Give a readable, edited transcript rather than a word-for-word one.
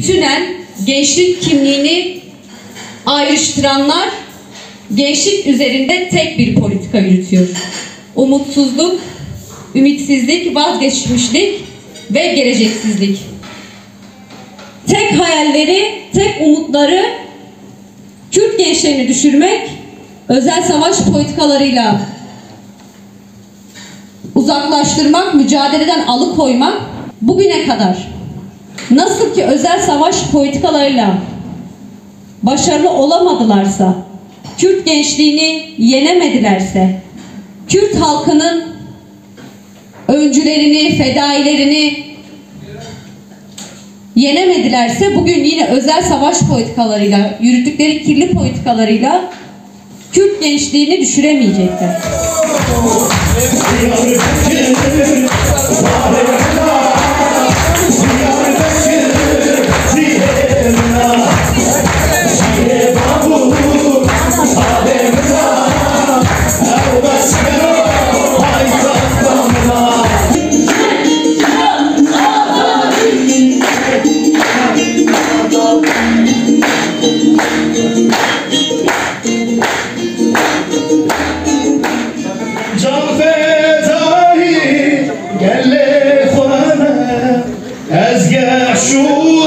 bütünen gençlik kimliğini ayrıştıranlar gençlik üzerinde tek bir politika yürütüyor. Umutsuzluk, ümitsizlik, vazgeçmişlik ve geleceksizlik. Tek hayalleri, tek umutları Kürt gençlerini düşürmek, özel savaş politikalarıyla uzaklaştırmak, mücadeleden alıkoymak. Bugüne kadar nasıl ki özel savaş politikalarıyla başarılı olamadılarsa, Kürt gençliğini yenemedilerse, Kürt halkının öncülerini, fedailerini yenemedilerse, bugün yine özel savaş politikalarıyla, yürüttükleri kirli politikalarıyla Kürt gençliğini düşüremeyecekler. Şu